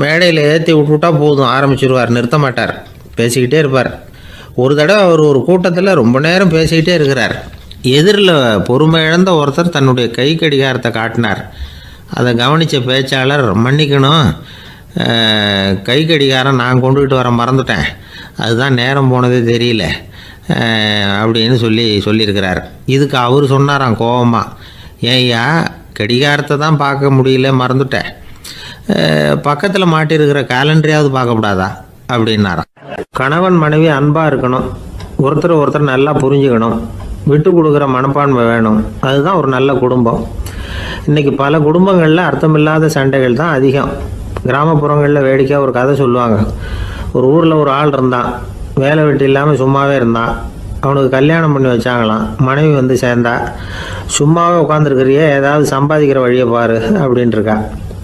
[SPEAKER 1] மேடையில் ஏற்றி விட்டுவிட்டா போதும், ஆரம்பிச்சிருவார், நிறுத்த மாட்டார், பேசிக்கிட்டே இருப்பார். ஒரு தடவை அவர் ஒரு கூட்டத்தில் ரொம்ப நேரம் பேசிக்கிட்டே இருக்கிறார். எதிரில் பொறுமை இழந்த ஒருத்தர் தன்னுடைய கை கடிகாரத்தை காட்டினார். அதை கவனித்த பேச்சாளர், மன்னிக்கணும், கை கடிகாரம் நான் கொண்டுகிட்டு வர மறந்துட்டேன், அதுதான் நேரம் போனதே தெரியல அப்படின்னு சொல்லியிருக்கிறார். இதுக்கு அவர் சொன்னாராம் கோபமாக, ஏய்யா கடிகாரத்தை தான் பார்க்க முடியல, மறந்துட்டேன், பக்கத்தில் மாட்டிருக்கிற கேலண்டரையாவது பார்க்கக்கூடாதா அப்படின்னாராம். கணவன் மனைவி அன்பாக இருக்கணும், ஒருத்தர் நல்லா புரிஞ்சுக்கணும், விட்டு கொடுக்குற மனப்பான்மை வேணும். அதுதான் ஒரு நல்ல குடும்பம். இன்றைக்கி பல குடும்பங்களில் அர்த்தமில்லாத சண்டைகள் தான் அதிகம். கிராமப்புறங்களில் வேடிக்கையாக ஒரு கதை சொல்லுவாங்க. ஒரு ஊரில் ஒரு ஆள் இருந்தான், வேலை வெட்டி இல்லாமல் சும்மாவே இருந்தான். அவனுக்கு கல்யாணம் பண்ணி வச்சாங்களாம். மனைவி சேர்ந்தா, சும்மாவே உட்காந்துருக்கிறியே, ஏதாவது சம்பாதிக்கிற வழியை பாரு அப்படின்ட்டுருக்கா.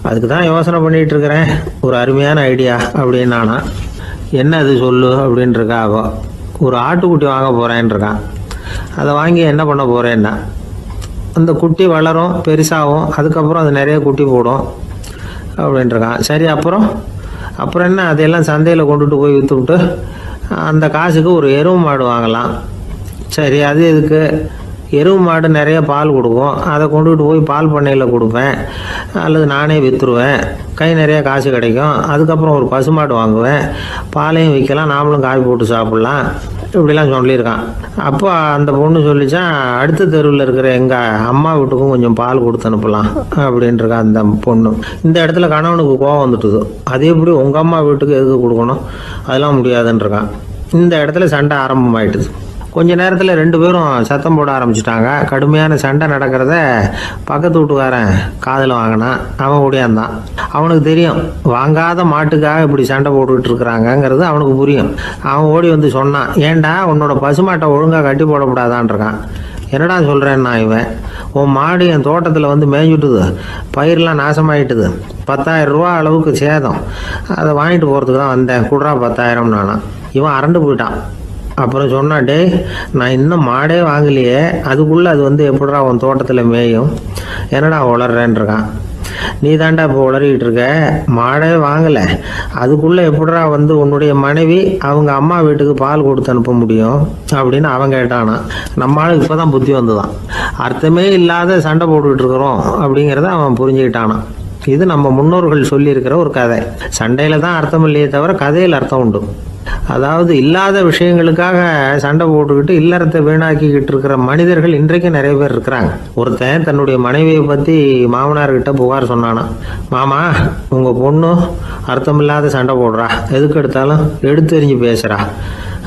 [SPEAKER 1] அதுக்கு தான் யோசனை பண்ணிகிட்டு இருக்கிறேன், ஒரு அருமையான ஐடியா அப்படின்னு நானா. என்ன அது சொல்லு அப்படின்ட்டுருக்கா. ஒரு ஆட்டுக்குட்டி வாங்க போகிறேன்ருக்கான். அதை வாங்கி என்ன பண்ண போகிறேன்னா, அந்த குட்டி வளரும், பெருசாகும், அதுக்கப்புறம் அது நிறைய குட்டி போடும் அப்படின்ட்டுருக்கான். சரி, அப்புறம் என்ன, அதையெல்லாம் சந்தையில் கொண்டுட்டு போய் விற்றுவிட்டு அந்த காசுக்கு ஒரு எருவு மாடு வாங்கலாம். சரி, அது எதுக்கு? எருவு மாடு நிறைய பால் கொடுக்கும், அதை கொண்டுகிட்டு போய் பால் பண்ணையில் கொடுப்பேன், அல்லது நானே விற்றுருவேன், கை நிறைய காசு கிடைக்கும். அதுக்கப்புறம் ஒரு பசுமாடு வாங்குவேன், பாலையும் விற்கலாம், நாமளும் காய் போட்டு சாப்பிட்லாம், இப்படிலாம் சொல்லியிருக்கான். அப்போ அந்த பொண்ணு சொல்லிச்சான், அடுத்த தெருவில் இருக்கிற எங்கள் அம்மா வீட்டுக்கும் கொஞ்சம் பால் கொடுத்து அனுப்பலாம் அப்படின்ட்டுருக்கான் அந்த பொண்ணு. இந்த இடத்துல கணவனுக்கு கோபம் வந்துட்டுது. அது எப்படி உங்கள் அம்மா வீட்டுக்கு எதுக்கு கொடுக்கணும், அதெல்லாம் முடியாதுன்றிருக்கான். இந்த இடத்துல சண்டை ஆரம்பமாயிட்டுது. கொஞ்ச நேரத்தில் 2 பேரும் சத்தம் போட ஆரம்பிச்சிட்டாங்க. கடுமையான சண்டை நடக்கிறத பக்கத்து வீட்டுக்காரன் காதில் வாங்கினான். அவன் ஓடியாந்தான். அவனுக்கு தெரியும், வாங்காத மாட்டுக்காக இப்படி சண்டை போட்டுக்கிட்டு இருக்கிறாங்கங்கிறது அவனுக்கு புரியும். அவன் ஓடி சொன்னான், ஏண்டா உன்னோட பசுமாட்டை ஒழுங்காக கட்டி போடக்கூடாதான்ருக்கான். என்னடா சொல்கிறேன்னா, இவன் உன் மாடு என் தோட்டத்தில் மேய்ஞ்சுட்டுது, பயிரெலாம் நாசமாயிட்டுது, 10,000 ரூபா அளவுக்கு சேதம், அதை வாங்கிட்டு போகிறதுக்கு தான் வந்தேன், குடுறா 10,000 நானா. இவன் அரண்டு போயிட்டான். அப்புறம் சொன்னான், டே நான் இன்னும் மாடே வாங்கலையே, அதுக்குள்ளே அது எப்படிடா உன் தோட்டத்தில் மேயும், என்னடா உளர்றேன்ருக்கான். நீ தாண்டா இப்போ உளறிக்கிட்டு இருக்க, மாடே வாங்கலை, அதுக்குள்ளே எப்படிடா உன்னுடைய மனைவி அவங்க அம்மா வீட்டுக்கு பால் கொடுத்து அனுப்ப முடியும் அப்படின்னு அவன் கேட்டானா. நம்ம ஆளுக்கு இப்போ தான் புத்தி வந்துதான், அர்த்தமே இல்லாத சண்டை போட்டுக்கிட்டு இருக்கிறோம் அப்படிங்கிறத அவன் புரிஞ்சுக்கிட்டானான். இது நம்ம முன்னோர்கள் சொல்லியிருக்கிற ஒரு கதை. சண்டையில் தான் அர்த்தம் இல்லையே தவிர கதையில் அர்த்தம் உண்டு. அதாவது இல்லாத விஷயங்களுக்காக சண்டை போட்டுக்கிட்டு இல்லறத்தை வீணாக்கிக்கிட்டு இருக்கிற மனிதர்கள் இன்றைக்கும் நிறைய பேர் இருக்கிறாங்க. ஒருத்தன் தன்னுடைய மனைவியை பற்றி மாமனார்கிட்ட புகார் சொன்னானா, மாமா உங்கள் பொண்ணு அர்த்தமில்லாத சண்டை போடுறா, எதுக்கு எடுத்தாலும் எடுத்தெறிஞ்சு பேசுகிறா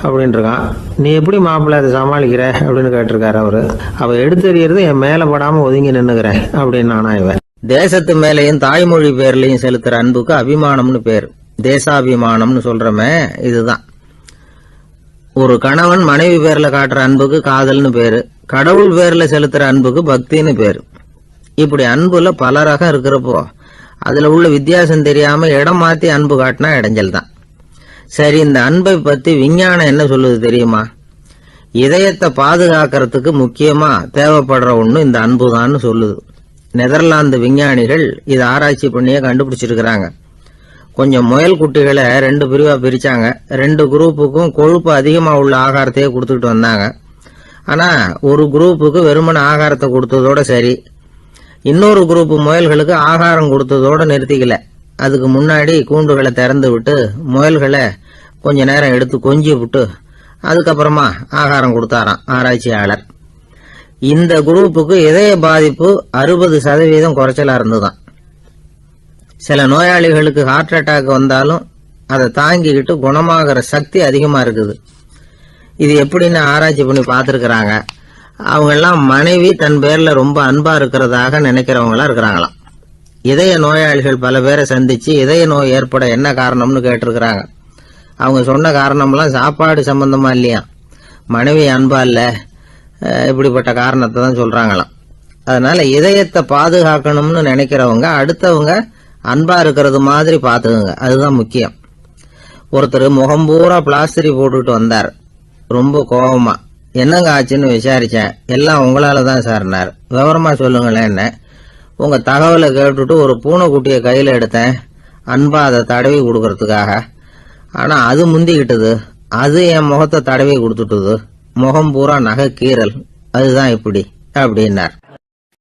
[SPEAKER 1] அப்படின்ட்டுருக்கான். நீ எப்படி மாப்பிள்ளை அதை சமாளிக்கிற அப்படின்னு கேட்டிருக்காரு அவர். அவள் எடுத்தெறியறது என் மேலே படாமல் ஒதுங்கி நின்றுக்கிறேன் அப்படின்னு நானா. இவன்
[SPEAKER 2] தேசத்து மேலையும் தாய்மொழி பேர்லையும் செலுத்துற அன்புக்கு அபிமானம்னு பேர். தேசாபிமானம்னு சொல்றமே இதுதான். ஒரு கணவன் மனைவி பேர்ல காட்டுற அன்புக்கு காதல்னு பேரு, கடவுள் பேர்ல செலுத்துற அன்புக்கு பக்தின்னு பேரு. இப்படி அன்புல பல ரகம் இருக்கிறப்போ அதுல உள்ள வித்தியாசம் தெரியாம இடம் மாத்தி அன்பு காட்டினா இடைஞ்சல் தான். சரி, இந்த அன்பை பத்தி விஞ்ஞானம் என்ன சொல்லுது தெரியுமா? இதயத்தை பாதுகாக்கிறதுக்கு முக்கியமா தேவைப்படுற ஒண்ணு இந்த அன்புதான்னு சொல்லுது. நெதர்லாந்து விஞ்ஞானிகள் இதை ஆராய்ச்சி பண்ணியே கண்டுபிடிச்சிருக்கிறாங்க.
[SPEAKER 1] கொஞ்சம் முயல் குட்டிகளை 2 பிரிவா பிரிச்சாங்க. 2 குரூப்புக்கும் கொழுப்பு அதிகமா உள்ள ஆகாரத்தையே கொடுத்துட்டு வந்தாங்க. ஆனா ஒரு குரூப்புக்கு வெறுமன ஆகாரத்தை கொடுத்ததோட சரி, இன்னொரு குரூப் முயல்களுக்கு ஆகாரம் கொடுத்ததோட நிறுத்திக்கல. அதுக்கு முன்னாடி கூண்டுகளை திறந்து விட்டு முயல்களை கொஞ்ச நேரம் எடுத்து கொஞ்சி விட்டு அதுக்கப்புறமா ஆகாரம் கொடுத்தாராம் ஆராய்ச்சியாளர். இந்த குரூப்புக்கு இதய பாதிப்பு 60% குறைச்சலா இருந்துதான். சில நோயாளிகளுக்கு ஹார்ட் அட்டாக் வந்தாலும் அதை தாங்கிக்கிட்டு குணமாகிற சக்தி அதிகமா இருக்குது. இது எப்படின்னு ஆராய்ச்சி பண்ணி பார்த்துருக்கிறாங்க. அவங்க எல்லாம் மனைவி தன் பேர்ல ரொம்ப அன்பா இருக்கிறதாக நினைக்கிறவங்களா இருக்கிறாங்களாம். இதய நோயாளிகள் பல பேரை சந்திச்சு இதய நோய் ஏற்பட என்ன காரணம்னு கேட்டிருக்கிறாங்க. அவங்க சொன்ன காரணம்லாம் சாப்பாடு சம்பந்தமா இல்லையா, மனைவி அன்பா இல்ல, இப்படிப்பட்ட காரணத்தை தான் சொல்றாங்களாம். அதனால இதயத்தை பாதுகாக்கணும்னு நினைக்கிறவங்க அடுத்தவங்க அன்பா இருக்கிறது மாதிரி பாத்துக்குங்க, அதுதான் முக்கியம். ஒருத்தர் முகம் பூரா பிளாஸ்டரி போட்டுட்டு வந்தார். ரொம்ப கோபமா, என்னங்க ஆச்சுன்னு விசாரிச்சேன். எல்லாம் உங்களால தான் சார்னார். விவரமா சொல்லுங்களேன். என்ன உங்க தகவலை கேட்டுட்டு ஒரு பூனைக்குட்டியை கையில எடுத்தேன், அன்பா அதை தடவி கொடுக்கறதுக்காக. ஆனா அது முந்திக்கிட்டது, அது என் முகத்தை தடவி கொடுத்துட்டுது. முகம் பூரா நகை கீறல், அதுதான் இப்படி அப்படின்னார்.